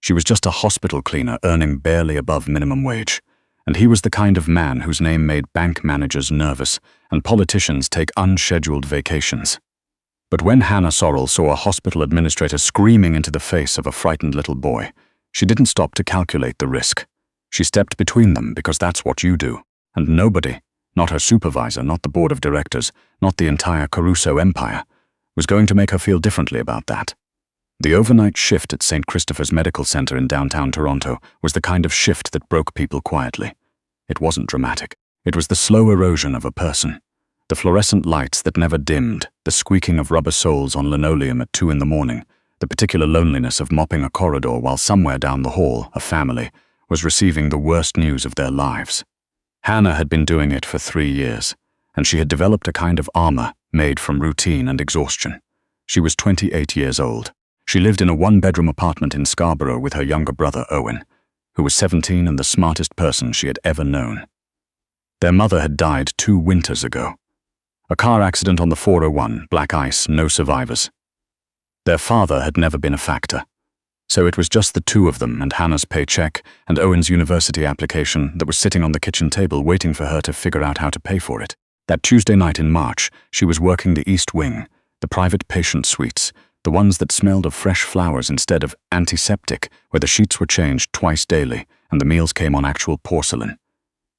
She was just a hospital cleaner earning barely above minimum wage. And he was the kind of man whose name made bank managers nervous and politicians take unscheduled vacations. But when Hannah Sorrell saw a hospital administrator screaming into the face of a frightened little boy, she didn't stop to calculate the risk. She stepped between them because that's what you do. And nobody, not her supervisor, not the board of directors, not the entire Caruso empire, was going to make her feel differently about that. The overnight shift at St. Christopher's Medical Center in downtown Toronto was the kind of shift that broke people quietly. It wasn't dramatic. It was the slow erosion of a person. The fluorescent lights that never dimmed, the squeaking of rubber soles on linoleum at 2 in the morning, the particular loneliness of mopping a corridor while somewhere down the hall, a family, was receiving the worst news of their lives. Hannah had been doing it for 3 years, and she had developed a kind of armor made from routine and exhaustion. She was 28 years old. She lived in a 1-bedroom apartment in Scarborough with her younger brother, Owen, who was 17 and the smartest person she had ever known. Their mother had died 2 winters ago. A car accident on the 401, black ice, no survivors. Their father had never been a factor. So it was just the 2 of them and Hannah's paycheck and Owen's university application that was sitting on the kitchen table waiting for her to figure out how to pay for it. That Tuesday night in March, she was working the East Wing, the private patient suites, the ones that smelled of fresh flowers instead of antiseptic, where the sheets were changed twice daily and the meals came on actual porcelain.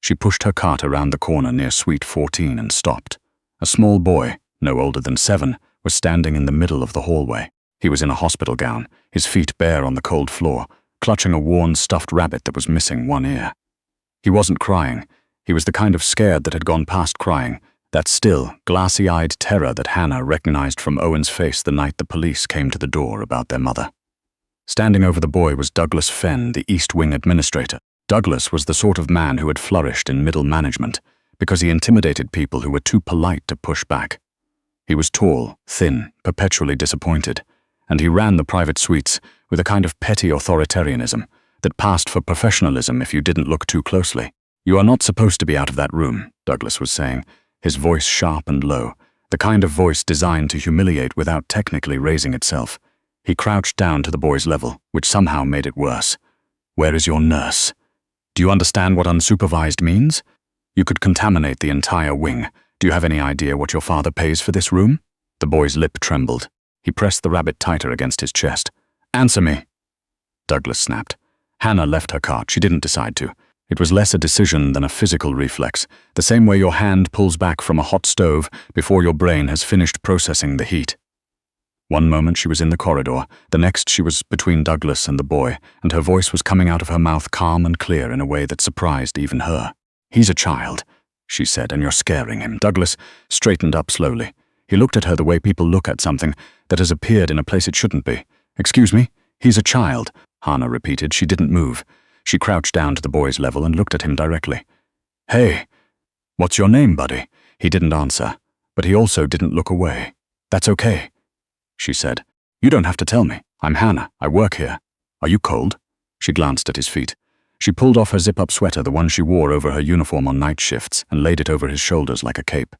She pushed her cart around the corner near Suite 14 and stopped. A small boy, no older than 7, was standing in the middle of the hallway. He was in a hospital gown, his feet bare on the cold floor, clutching a worn stuffed rabbit that was missing one ear. He wasn't crying. He was the kind of scared that had gone past crying, that still, glassy-eyed terror that Hannah recognized from Owen's face the night the police came to the door about their mother. Standing over the boy was Douglas Fenn, the East Wing administrator. Douglas was the sort of man who had flourished in middle management because he intimidated people who were too polite to push back. He was tall, thin, perpetually disappointed, and he ran the private suites with a kind of petty authoritarianism that passed for professionalism if you didn't look too closely. "You are not supposed to be out of that room," Douglas was saying, his voice sharp and low, the kind of voice designed to humiliate without technically raising itself. He crouched down to the boy's level, which somehow made it worse. "Where is your nurse? Do you understand what unsupervised means? You could contaminate the entire wing. Do you have any idea what your father pays for this room?" The boy's lip trembled. He pressed the rabbit tighter against his chest. "Answer me." Douglas snapped. Hannah left her cart. She didn't decide to. It was less a decision than a physical reflex, the same way your hand pulls back from a hot stove before your brain has finished processing the heat. One moment she was in the corridor, the next she was between Douglas and the boy, and her voice was coming out of her mouth calm and clear in a way that surprised even her. "He's a child," she said, "and you're scaring him." Douglas straightened up slowly. He looked at her the way people look at something that has appeared in a place it shouldn't be. "Excuse me? He's a child," Hannah repeated. She didn't move. She crouched down to the boy's level and looked at him directly. "Hey, what's your name, buddy?" He didn't answer, but he also didn't look away. "That's okay," she said. "You don't have to tell me. I'm Hannah. I work here. Are you cold?" She glanced at his feet. She pulled off her zip-up sweater, the one she wore over her uniform on night shifts, and laid it over his shoulders like a cape.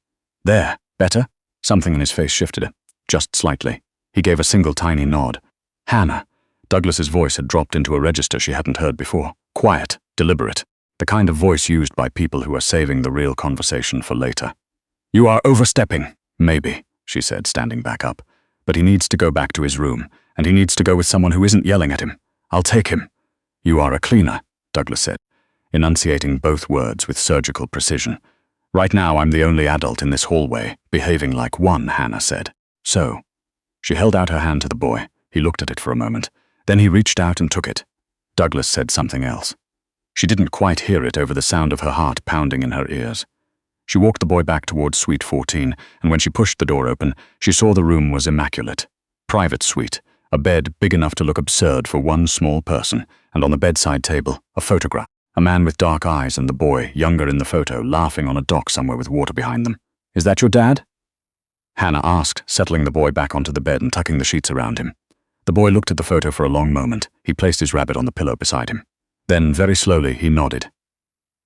"There, better?" Something in his face shifted, just slightly. He gave a single tiny nod. "Hannah." Douglas's voice had dropped into a register she hadn't heard before. Quiet, deliberate, the kind of voice used by people who are saving the real conversation for later. "You are overstepping." "Maybe," she said, standing back up. "But he needs to go back to his room, and he needs to go with someone who isn't yelling at him. I'll take him." "You are a cleaner," Douglas said, enunciating both words with surgical precision. "Right now I'm the only adult in this hallway, behaving like one," Hannah said. "So." She held out her hand to the boy. He looked at it for a moment. Then he reached out and took it. Douglas said something else. She didn't quite hear it over the sound of her heart pounding in her ears. She walked the boy back towards Suite 14, and when she pushed the door open, she saw the room was immaculate. Private suite, a bed big enough to look absurd for one small person, and on the bedside table, a photograph. A man with dark eyes and the boy, younger in the photo, laughing on a dock somewhere with water behind them. "Is that your dad?" Hannah asked, settling the boy back onto the bed and tucking the sheets around him. The boy looked at the photo for a long moment. He placed his rabbit on the pillow beside him. Then, very slowly, he nodded.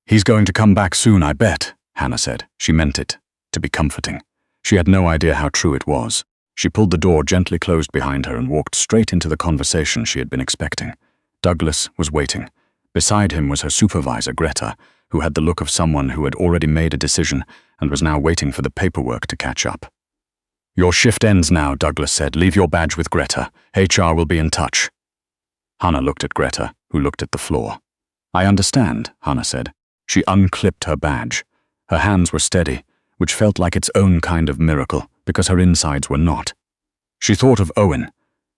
"He's going to come back soon, I bet," Hannah said. She meant it, to be comforting. She had no idea how true it was. She pulled the door gently closed behind her and walked straight into the conversation she had been expecting. Douglas was waiting. Beside him was her supervisor, Greta, who had the look of someone who had already made a decision and was now waiting for the paperwork to catch up. "Your shift ends now," Douglas said. "Leave your badge with Greta. HR will be in touch." Hannah looked at Greta, who looked at the floor. "I understand," Hannah said. She unclipped her badge. Her hands were steady, which felt like its own kind of miracle, because her insides were not. She thought of Owen.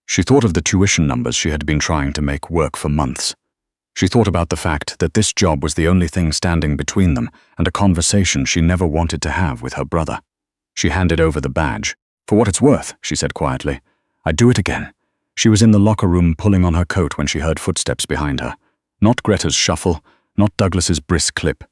She thought of the tuition numbers she had been trying to make work for months. She thought about the fact that this job was the only thing standing between them and a conversation she never wanted to have with her brother. She handed over the badge. "For what it's worth," she said quietly. "I'd do it again." She was in the locker room pulling on her coat when she heard footsteps behind her. Not Greta's shuffle, not Douglas's brisk clip.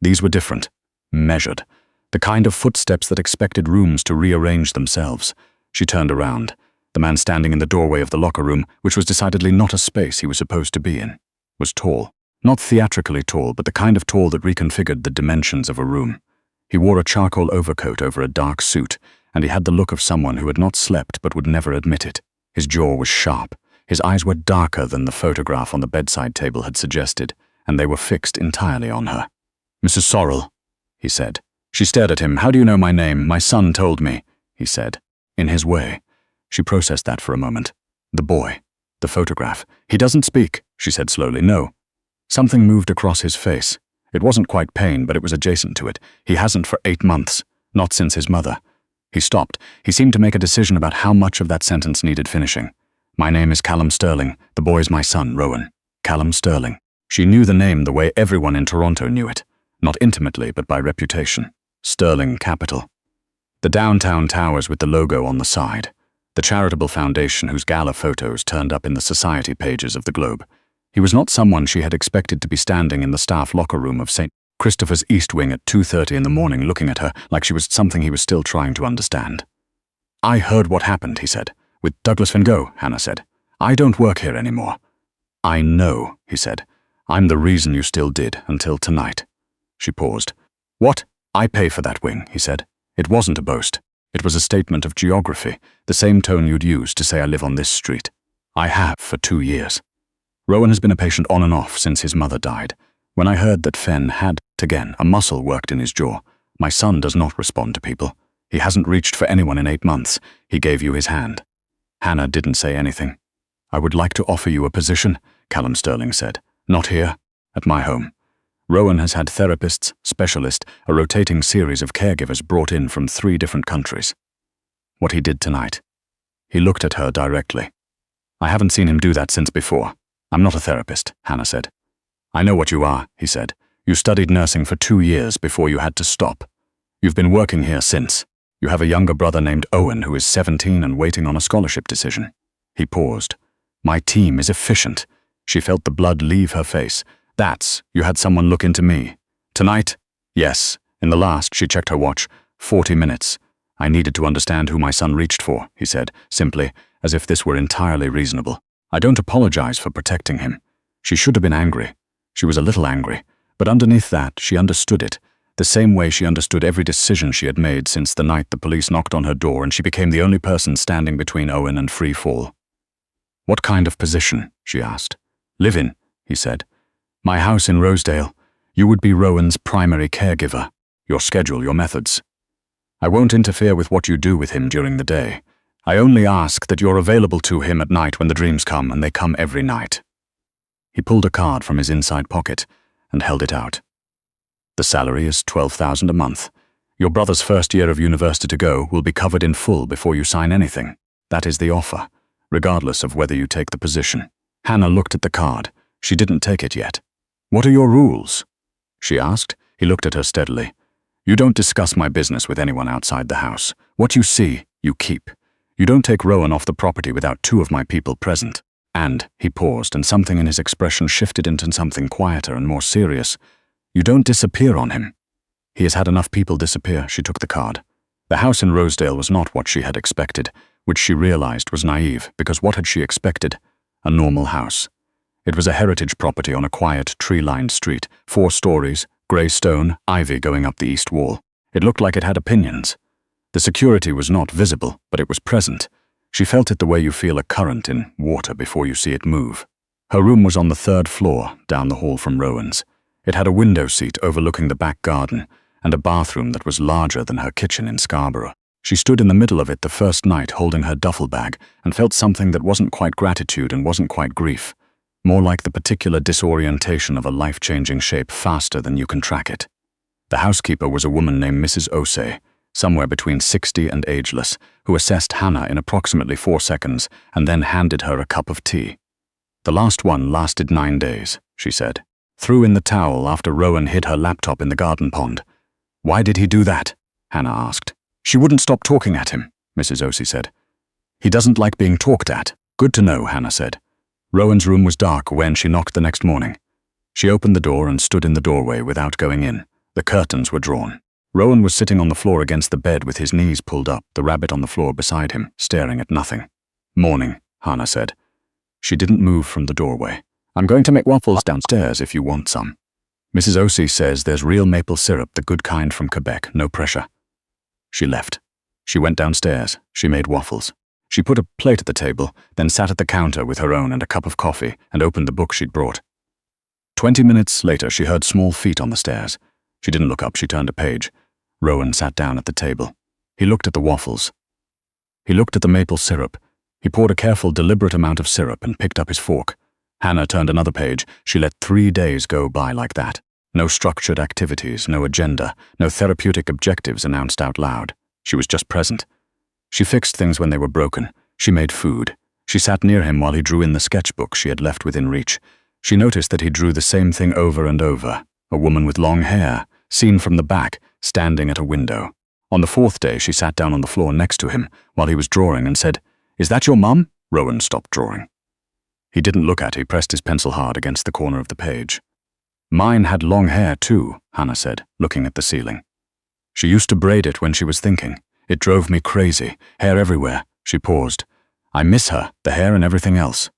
These were different, measured, the kind of footsteps that expected rooms to rearrange themselves. She turned around. The man standing in the doorway of the locker room, which was decidedly not a space he was supposed to be in, was tall. Not theatrically tall, but the kind of tall that reconfigured the dimensions of a room. He wore a charcoal overcoat over a dark suit, and he had the look of someone who had not slept but would never admit it. His jaw was sharp. His eyes were darker than the photograph on the bedside table had suggested, and they were fixed entirely on her. "Mrs. Sorrell," he said. She stared at him. "How do you know my name? My son told me," he said. In his way. She processed that for a moment. The boy. The photograph. "He doesn't speak," she said slowly. "No." Something moved across his face. It wasn't quite pain, but it was adjacent to it. "He hasn't for 8 months. Not since his mother." He stopped. He seemed to make a decision about how much of that sentence needed finishing. "My name is Callum Sterling. The boy's my son, Rowan. Callum Sterling." She knew the name the way everyone in Toronto knew it. Not intimately, but by reputation. Sterling Capital. The downtown towers with the logo on the side. The charitable foundation whose gala photos turned up in the society pages of the Globe. He was not someone she had expected to be standing in the staff locker room of St. Christopher's East Wing at 2:30 in the morning looking at her like she was something he was still trying to understand. "I heard what happened," he said. "With Douglas Van Gogh," Hannah said. "I don't work here anymore." "I know," he said. "I'm the reason you still did, until tonight." She paused. "What? I pay for that wing," he said. It wasn't a boast. It was a statement of geography, the same tone you'd use to say I live on this street. "I have for 2 years. Rowan has been a patient on and off since his mother died. When I heard that Fen had, again, a muscle worked in his jaw. My son does not respond to people. He hasn't reached for anyone in 8 months. He gave you his hand." Hannah didn't say anything. "I would like to offer you a position," Callum Sterling said. "Not here. At my home. Rowan has had therapists, specialists, a rotating series of caregivers brought in from 3 different countries. What he did tonight." He looked at her directly. "I haven't seen him do that since before. I'm not a therapist," Hannah said. "I know what you are," he said. "You studied nursing for 2 years before you had to stop. You've been working here since. You have a younger brother named Owen who is 17 and waiting on a scholarship decision." He paused. "My team is efficient." She felt the blood leave her face. You had someone look into me. Tonight? Yes. In the last, she checked her watch, 40 minutes. I needed to understand who my son reached for," he said, simply, as if this were entirely reasonable. "I don't apologize for protecting him." She should have been angry. She was a little angry, but underneath that, she understood it, the same way she understood every decision she had made since the night the police knocked on her door and she became the only person standing between Owen and free fall. "What kind of position?" she asked. "Live in," he said. "My house in Rosedale. You would be Rowan's primary caregiver. Your schedule, your methods. I won't interfere with what you do with him during the day. I only ask that you're available to him at night when the dreams come, and they come every night." He pulled a card from his inside pocket and held it out. "The salary is $12,000 a month. Your brother's first year of university to go will be covered in full before you sign anything. That is the offer, regardless of whether you take the position." Hannah looked at the card. She didn't take it yet. "What are your rules?" she asked. He looked at her steadily. "You don't discuss my business with anyone outside the house. What you see, you keep. You don't take Rowan off the property without 2 of my people present. And," he paused, and something in his expression shifted into something quieter and more serious, "you don't disappear on him." "He has had enough people disappear," she took the card. The house in Rosedale was not what she had expected, which she realized was naive, because what had she expected? A normal house. It was a heritage property on a quiet, tree-lined street, 4 stories, grey stone, ivy going up the east wall. It looked like it had opinions. The security was not visible, but it was present. She felt it the way you feel a current in water before you see it move. Her room was on the 3rd floor, down the hall from Rowan's. It had a window seat overlooking the back garden, and a bathroom that was larger than her kitchen in Scarborough. She stood in the middle of it the first night holding her duffel bag and felt something that wasn't quite gratitude and wasn't quite grief, more like the particular disorientation of a life-changing shape faster than you can track it. The housekeeper was a woman named Mrs. Osei, somewhere between 60 and ageless, who assessed Hannah in approximately 4 seconds and then handed her a cup of tea. The last one lasted 9 days, she said. Threw in the towel after Rowan hid her laptop in the garden pond. Why did he do that? Hannah asked. She wouldn't stop talking at him, Mrs. Osei said. He doesn't like being talked at. Good to know, Hannah said. Rowan's room was dark when she knocked the next morning. She opened the door and stood in the doorway without going in. The curtains were drawn. Rowan was sitting on the floor against the bed with his knees pulled up, the rabbit on the floor beside him, staring at nothing. Morning, Hannah said. She didn't move from the doorway. I'm going to make waffles downstairs if you want some. Mrs. Osei says there's real maple syrup, the good kind from Quebec, no pressure. She left. She went downstairs. She made waffles. She put a plate at the table, then sat at the counter with her own and a cup of coffee and opened the book she'd brought. 20 minutes later, she heard small feet on the stairs. She didn't look up, she turned a page. Rowan sat down at the table. He looked at the waffles. He looked at the maple syrup. He poured a careful, deliberate amount of syrup and picked up his fork. Hannah turned another page. She let 3 days go by like that. No structured activities, no agenda, no therapeutic objectives announced out loud. She was just present. She fixed things when they were broken. She made food. She sat near him while he drew in the sketchbook she had left within reach. She noticed that he drew the same thing over and over. A woman with long hair, seen from the back, standing at a window. On the 4th day, she sat down on the floor next to him while he was drawing and said, "Is that your mum?" Rowan stopped drawing. He didn't look at her. He pressed his pencil hard against the corner of the page. Mine had long hair too, Hannah said, looking at the ceiling. She used to braid it when she was thinking. It drove me crazy, hair everywhere. She paused. I miss her, the hair and everything else.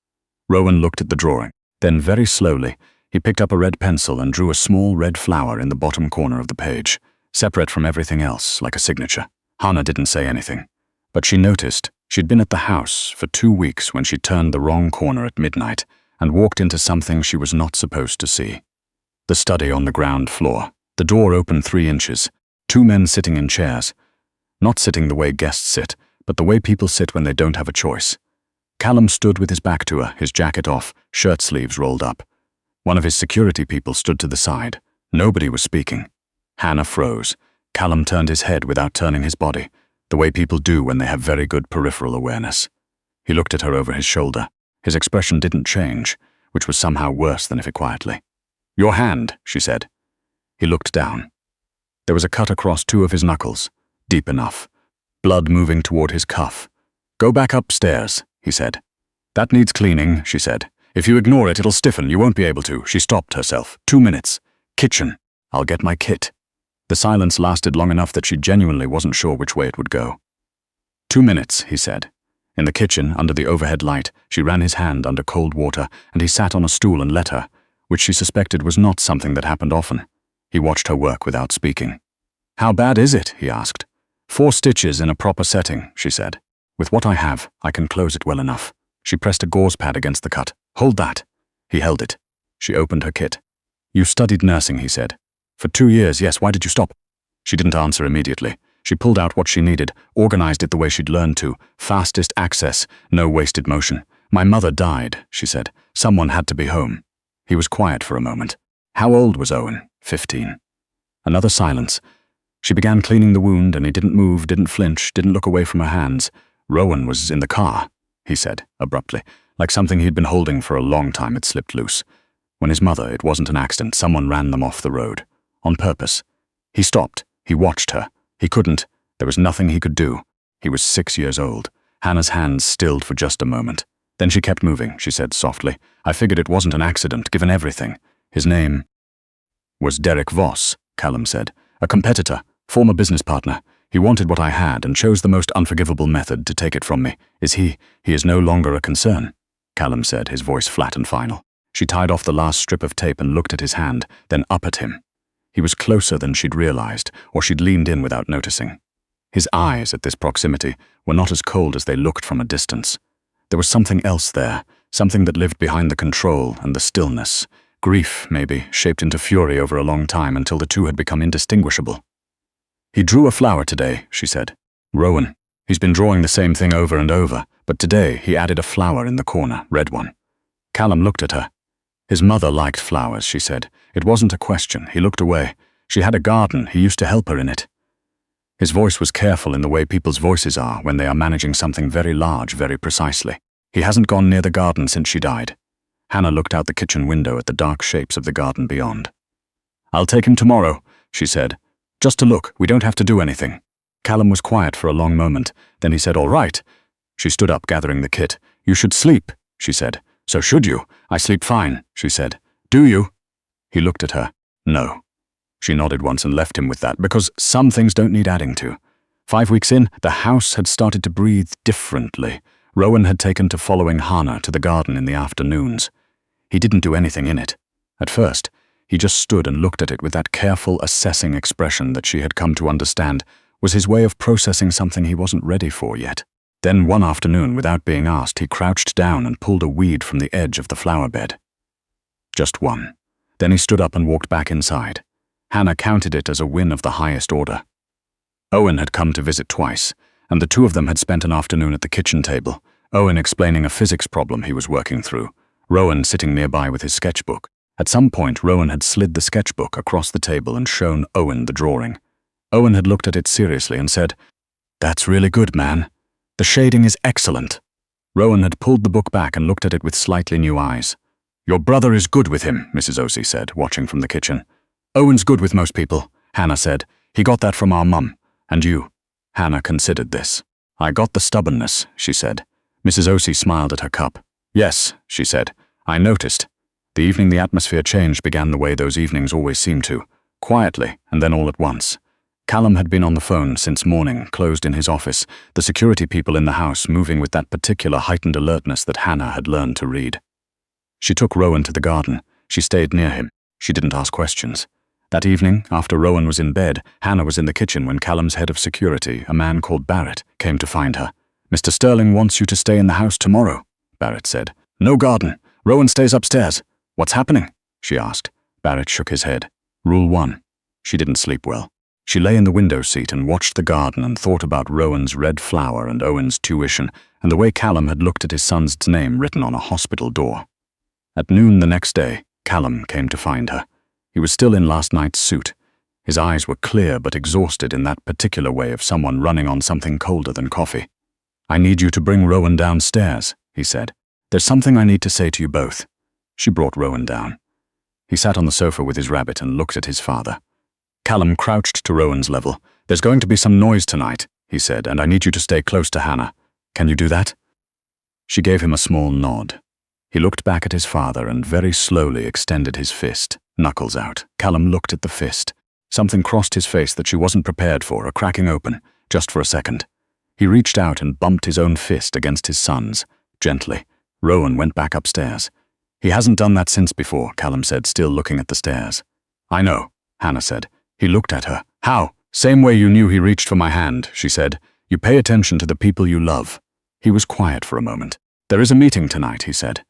Rowan looked at the drawing. Then very slowly, he picked up a red pencil and drew a small red flower in the bottom corner of the page, separate from everything else, like a signature. Hannah didn't say anything, but she noticed she'd been at the house for 2 weeks when she turned the wrong corner at midnight and walked into something she was not supposed to see. The study on the ground floor. The door opened 3 inches. 2 men sitting in chairs. Not sitting the way guests sit, but the way people sit when they don't have a choice. Callum stood with his back to her, his jacket off, shirt sleeves rolled up. One of his security people stood to the side. Nobody was speaking. Hannah froze. Callum turned his head without turning his body, the way people do when they have very good peripheral awareness. He looked at her over his shoulder. His expression didn't change, which was somehow worse than if it quietly. Your hand, she said. He looked down. There was a cut across 2 of his knuckles, deep enough. Blood moving toward his cuff. Go back upstairs, he said. That needs cleaning, she said. If you ignore it, it'll stiffen. You won't be able to. She stopped herself. 2 minutes. Kitchen. I'll get my kit. The silence lasted long enough that she genuinely wasn't sure which way it would go. 2 minutes, he said. In the kitchen, under the overhead light, she ran his hand under cold water, and he sat on a stool and let her, which she suspected was not something that happened often. He watched her work without speaking. How bad is it? He asked. 4 stitches in a proper setting, she said. With what I have, I can close it well enough. She pressed a gauze pad against the cut. Hold that. He held it. She opened her kit. You studied nursing, he said. For 2 years, yes. Why did you stop? She didn't answer immediately. She pulled out what she needed, organized it the way she'd learned to. Fastest access, no wasted motion. My mother died, she said. Someone had to be home. He was quiet for a moment. How old was Owen? 15. Another silence. She began cleaning the wound, and he didn't move, didn't flinch, didn't look away from her hands. Rowan was in the car, he said, abruptly, like something he'd been holding for a long time had slipped loose. When his mother, it wasn't an accident, someone ran them off the road. On purpose. He stopped. He watched her. He couldn't. There was nothing he could do. He was 6 years old. Hannah's hands stilled for just a moment. Then she kept moving, she said softly. I figured it wasn't an accident, given everything. His name was Derek Voss, Callum said. A competitor, former business partner. He wanted what I had and chose the most unforgivable method to take it from me. He is no longer a concern, Callum said, his voice flat and final. She tied off the last strip of tape and looked at his hand, then up at him. He was closer than she'd realized, or she'd leaned in without noticing. His eyes, at this proximity, were not as cold as they looked from a distance. There was something else there, something that lived behind the control and the stillness. Grief, maybe, shaped into fury over a long time until the two had become indistinguishable. "He drew a flower today," she said. "Rowan. He's been drawing the same thing over and over, but today he added a flower in the corner, red one." Callum looked at her. His mother liked flowers, she said. It wasn't a question. He looked away. She had a garden. He used to help her in it. His voice was careful in the way people's voices are when they are managing something very large very precisely. "He hasn't gone near the garden since she died." Hannah looked out the kitchen window at the dark shapes of the garden beyond. "I'll take him tomorrow," she said. "Just to look. We don't have to do anything." Callum was quiet for a long moment. Then he said, "All right." She stood up, gathering the kit. "You should sleep," she said. "So should you. I sleep fine," she said. "Do you?" He looked at her. "No." She nodded once and left him with that, because some things don't need adding to. 5 weeks in, the house had started to breathe differently. Rowan had taken to following Hannah to the garden in the afternoons. He didn't do anything in it. At first, he just stood and looked at it with that careful, assessing expression that she had come to understand was his way of processing something he wasn't ready for yet. Then one afternoon, without being asked, he crouched down and pulled a weed from the edge of the flower bed. Just one. Then he stood up and walked back inside. Hannah counted it as a win of the highest order. Owen had come to visit twice, and the two of them had spent an afternoon at the kitchen table, Owen explaining a physics problem he was working through, Rowan sitting nearby with his sketchbook. At some point, Rowan had slid the sketchbook across the table and shown Owen the drawing. Owen had looked at it seriously and said, "That's really good, man. The shading is excellent." Rowan had pulled the book back and looked at it with slightly new eyes. "Your brother is good with him," Mrs. Osei said, watching from the kitchen. "Owen's good with most people," Hannah said. "He got that from our mum. And you?" Hannah considered this. "I got the stubbornness," she said. Mrs. Osei smiled at her cup. "Yes," she said. "I noticed." The evening the atmosphere changed began the way those evenings always seem to, quietly and then all at once. Callum had been on the phone since morning, closed in his office, the security people in the house moving with that particular heightened alertness that Hannah had learned to read. She took Rowan to the garden. She stayed near him. She didn't ask questions. That evening, after Rowan was in bed, Hannah was in the kitchen when Callum's head of security, a man called Barrett, came to find her. "Mr. Sterling wants you to stay in the house tomorrow," Barrett said. "No garden. Rowan stays upstairs." "What's happening?" she asked. Barrett shook his head. "Rule 1. She didn't sleep well. She lay in the window seat and watched the garden and thought about Rowan's red flower and Owen's tuition and the way Callum had looked at his son's name written on a hospital door. At noon the next day, Callum came to find her. He was still in last night's suit. His eyes were clear but exhausted in that particular way of someone running on something colder than coffee. "I need you to bring Rowan downstairs," he said. "There's something I need to say to you both." She brought Rowan down. He sat on the sofa with his rabbit and looked at his father. Callum crouched to Rowan's level. "There's going to be some noise tonight," he said, "and I need you to stay close to Hannah. Can you do that?" She gave him a small nod. He looked back at his father and very slowly extended his fist, knuckles out. Callum looked at the fist. Something crossed his face that she wasn't prepared for, a cracking open, just for a second. He reached out and bumped his own fist against his son's, gently. Rowan went back upstairs. "He hasn't done that since before," Callum said, still looking at the stairs. "I know," Hannah said. He looked at her. "How?" "Same way you knew he reached for my hand," she said. "You pay attention to the people you love." He was quiet for a moment. "There is a meeting tonight," he said.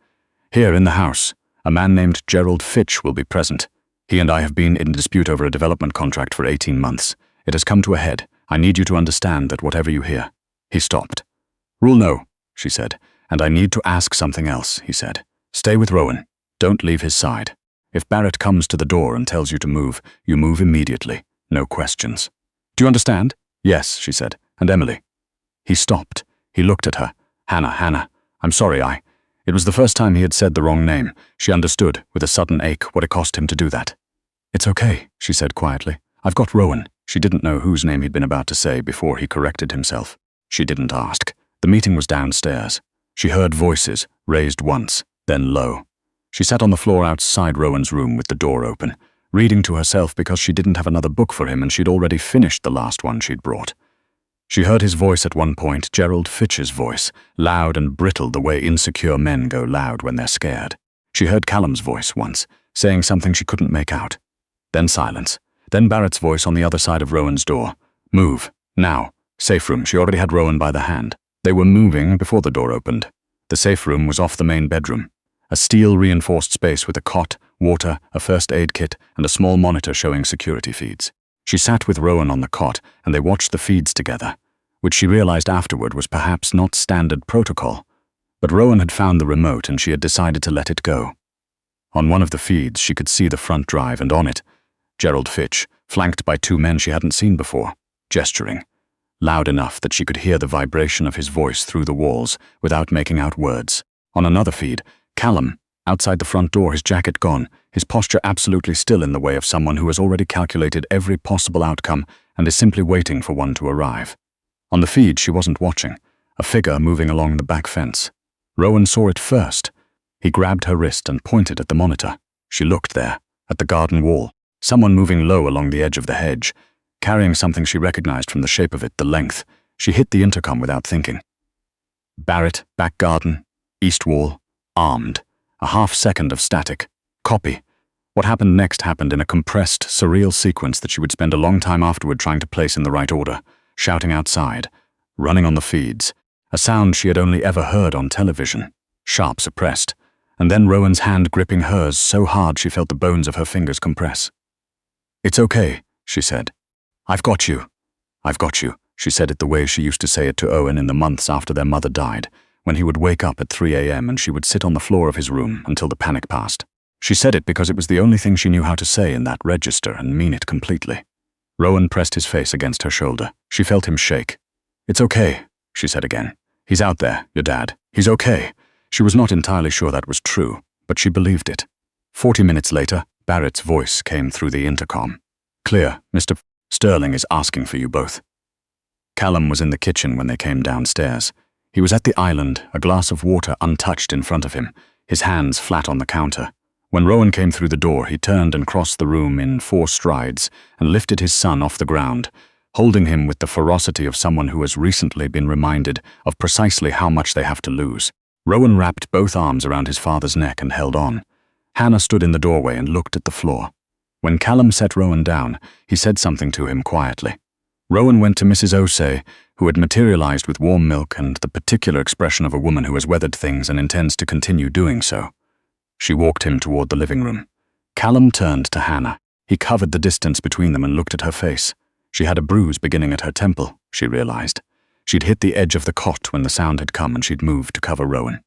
"Here in the house. A man named Gerald Fitch will be present. He and I have been in dispute over a development contract for 18 months. It has come to a head. I need you to understand that whatever you hear." He stopped. "Rule no," she said. "And I need to ask something else," he said. "Stay with Rowan. Don't leave his side. If Barrett comes to the door and tells you to move, you move immediately. No questions. Do you understand?" "Yes," she said. "And Emily?" He stopped. He looked at her. Hannah. I'm sorry, It was the first time he had said the wrong name. She understood, with a sudden ache, what it cost him to do that. "It's okay," she said quietly. "I've got Rowan." She didn't know whose name he'd been about to say before he corrected himself. She didn't ask. The meeting was downstairs. She heard voices, raised once, then low. She sat on the floor outside Rowan's room with the door open, reading to herself because she didn't have another book for him and she'd already finished the last one she'd brought. She heard his voice at one point, Gerald Fitch's voice, loud and brittle the way insecure men go loud when they're scared. She heard Callum's voice once, saying something she couldn't make out. Then silence. Then Barrett's voice on the other side of Rowan's door. "Move. Now. Safe room." She already had Rowan by the hand. They were moving before the door opened. The safe room was off the main bedroom, a steel-reinforced space with a cot, water, a first aid kit, and a small monitor showing security feeds. She sat with Rowan on the cot, and they watched the feeds together, which she realized afterward was perhaps not standard protocol. But Rowan had found the remote and she had decided to let it go. On one of the feeds, she could see the front drive, and on it, Gerald Fitch, flanked by two men she hadn't seen before, gesturing, loud enough that she could hear the vibration of his voice through the walls without making out words. On another feed, Callum, outside the front door, his jacket gone, his posture absolutely still in the way of someone who has already calculated every possible outcome and is simply waiting for one to arrive. On the feed, she wasn't watching, a figure moving along the back fence. Rowan saw it first. He grabbed her wrist and pointed at the monitor. She looked there, at the garden wall, someone moving low along the edge of the hedge, carrying something she recognized from the shape of it, the length. She hit the intercom without thinking. Barrett, back garden, east wall, armed. A half-second of static. Copy. What happened next happened in a compressed, surreal sequence that she would spend a long time afterward trying to place in the right order, shouting outside, running on the feeds, a sound she had only ever heard on television, sharp suppressed, and then Rowan's hand gripping hers so hard she felt the bones of her fingers compress. "It's okay," she said. "I've got you. I've got you." She said it the way she used to say it to Owen in the months after their mother died, when he would wake up at 3 a.m. and she would sit on the floor of his room until the panic passed. She said it because it was the only thing she knew how to say in that register and mean it completely. Rowan pressed his face against her shoulder. She felt him shake. "It's okay," she said again. "He's out there, your dad. He's okay." She was not entirely sure that was true, but she believed it. 40 minutes later, Barrett's voice came through the intercom. "Clear, Mr. Sterling is asking for you both." Callum was in the kitchen when they came downstairs. He was at the island, a glass of water untouched in front of him, his hands flat on the counter. When Rowan came through the door, he turned and crossed the room in 4 strides and lifted his son off the ground, holding him with the ferocity of someone who has recently been reminded of precisely how much they have to lose. Rowan wrapped both arms around his father's neck and held on. Hannah stood in the doorway and looked at the floor. When Callum set Rowan down, he said something to him quietly. Rowan went to Mrs. O'Shea, who had materialized with warm milk and the particular expression of a woman who has weathered things and intends to continue doing so. She walked him toward the living room. Callum turned to Hannah. He covered the distance between them and looked at her face. She had a bruise beginning at her temple, she realized. She'd hit the edge of the cot when the sound had come and she'd moved to cover Rowan.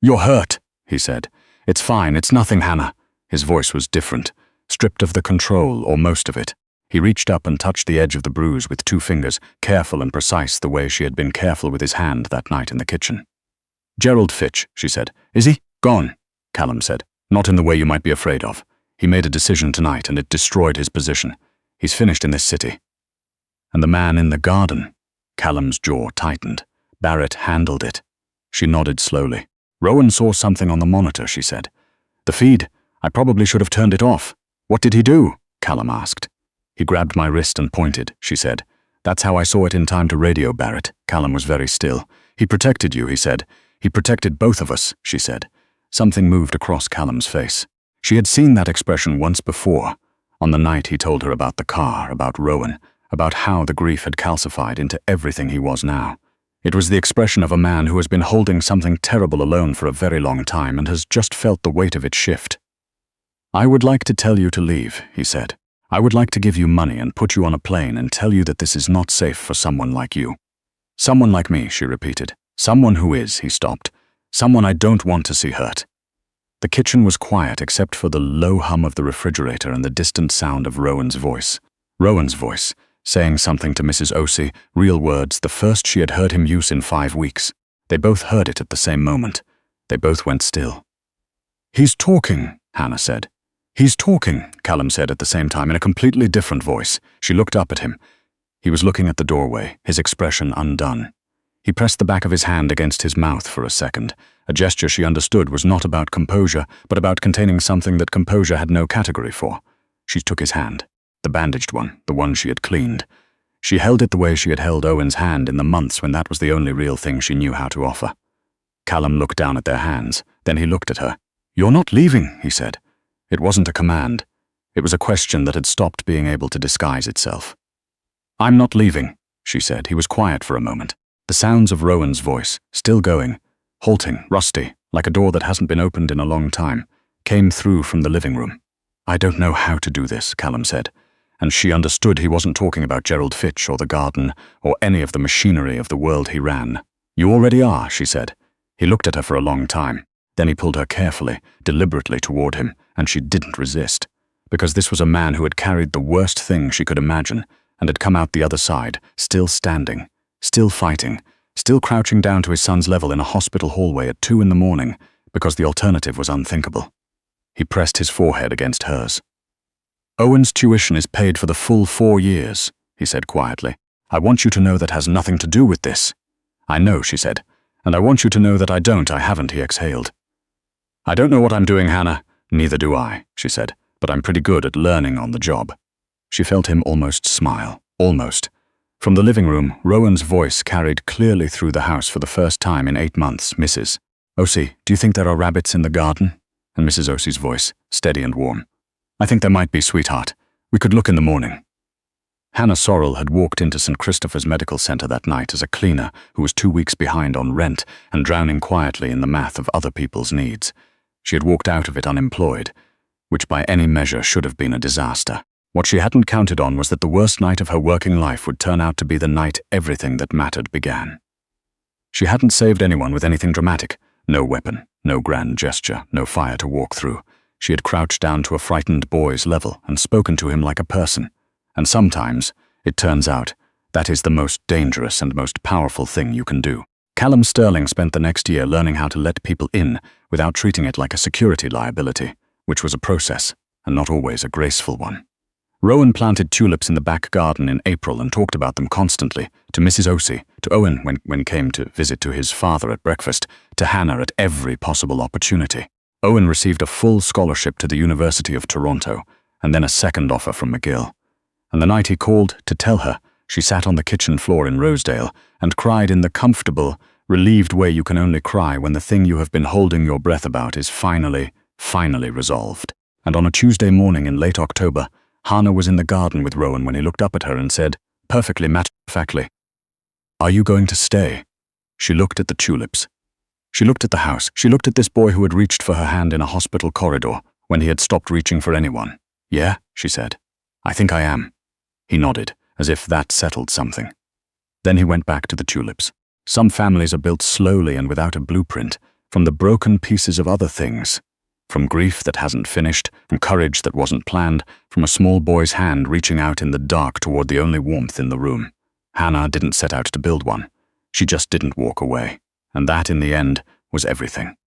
"You're hurt," he said. "It's fine, it's nothing, Hannah." His voice was different, stripped of the control, or most of it. He reached up and touched the edge of the bruise with 2 fingers, careful and precise the way she had been careful with his hand that night in the kitchen. "Gerald Fitch," she said. "Is he?" "Gone," Callum said. "Not in the way you might be afraid of. He made a decision tonight and it destroyed his position. He's finished in this city." "And the man in the garden?" Callum's jaw tightened. "Barrett handled it." She nodded slowly. "Rowan saw something on the monitor," she said. "The feed. I probably should have turned it off." "What did he do?" Callum asked. "He grabbed my wrist and pointed," she said. "That's how I saw it in time to radio Barrett." Callum was very still. "He protected you," he said. "He protected both of us," she said. Something moved across Callum's face. She had seen that expression once before, on the night he told her about the car, about Rowan, about how the grief had calcified into everything he was now. It was the expression of a man who has been holding something terrible alone for a very long time and has just felt the weight of it shift. "I would like to tell you to leave," he said. "I would like to give you money and put you on a plane and tell you that this is not safe for someone like you." "Someone like me," she repeated. "Someone who is," he stopped. "Someone I don't want to see hurt." The kitchen was quiet except for the low hum of the refrigerator and the distant sound of Rowan's voice. Rowan's voice, saying something to Mrs. O'Shea, real words, the first she had heard him use in 5 weeks. They both heard it at the same moment. They both went still. "He's talking," Hannah said. "He's talking," Callum said at the same time in a completely different voice. She looked up at him. He was looking at the doorway, his expression undone. He pressed the back of his hand against his mouth for a second, a gesture she understood was not about composure, but about containing something that composure had no category for. She took his hand, the bandaged one, the one she had cleaned. She held it the way she had held Owen's hand in the months when that was the only real thing she knew how to offer. Callum looked down at their hands, then he looked at her. "You're not leaving," he said. It wasn't a command. It was a question that had stopped being able to disguise itself. "I'm not leaving," she said. He was quiet for a moment. The sounds of Rowan's voice, still going, halting, rusty, like a door that hasn't been opened in a long time, came through from the living room. "I don't know how to do this," Callum said, and she understood he wasn't talking about Gerald Fitch or the garden or any of the machinery of the world he ran. "You already are," she said. He looked at her for a long time. Then he pulled her carefully, deliberately toward him, and she didn't resist, because this was a man who had carried the worst thing she could imagine and had come out the other side, still standing, still fighting, still crouching down to his son's level in a hospital hallway at 2 a.m, because the alternative was unthinkable. He pressed his forehead against hers. "Owen's tuition is paid for the full 4 years, he said quietly. "I want you to know that has nothing to do with this." "I know," she said, "and I want you to know that I haven't," he exhaled. "I don't know what I'm doing, Hannah." "Neither do I," she said, "but I'm pretty good at learning on the job." She felt him almost smile. Almost. From the living room, Rowan's voice carried clearly through the house for the first time in 8 months. "Mrs. Osei, do you think there are rabbits in the garden?" And Mrs. Osei's voice, steady and warm. "I think there might be, sweetheart. We could look in the morning." Hannah Sorrell had walked into St. Christopher's Medical Center that night as a cleaner who was 2 weeks behind on rent and drowning quietly in the math of other people's needs. She had walked out of it unemployed, which by any measure should have been a disaster. What she hadn't counted on was that the worst night of her working life would turn out to be the night everything that mattered began. She hadn't saved anyone with anything dramatic. No weapon, no grand gesture, no fire to walk through. She had crouched down to a frightened boy's level and spoken to him like a person. And sometimes, it turns out, that is the most dangerous and most powerful thing you can do. Callum Sterling spent the next year learning how to let people in without treating it like a security liability, which was a process, and not always a graceful one. Rowan planted tulips in the back garden in April and talked about them constantly, to Mrs. Osei, to Owen when came to visit to his father at breakfast, to Hannah at every possible opportunity. Owen received a full scholarship to the University of Toronto, and then a second offer from McGill. And the night he called to tell her, she sat on the kitchen floor in Rosedale and cried in the comfortable, relieved way you can only cry when the thing you have been holding your breath about is finally resolved. And on a Tuesday morning in late October, Hannah was in the garden with Rowan when he looked up at her and said, perfectly matter-of-factly, "Are you going to stay?" She looked at the tulips. She looked at the house. She looked at this boy who had reached for her hand in a hospital corridor when he had stopped reaching for anyone. "Yeah," she said. "I think I am." He nodded, as if that settled something. Then he went back to the tulips. Some families are built slowly and without a blueprint, from the broken pieces of other things. From grief that hasn't finished, from courage that wasn't planned, from a small boy's hand reaching out in the dark toward the only warmth in the room. Hannah didn't set out to build one. She just didn't walk away. And that, in the end, was everything.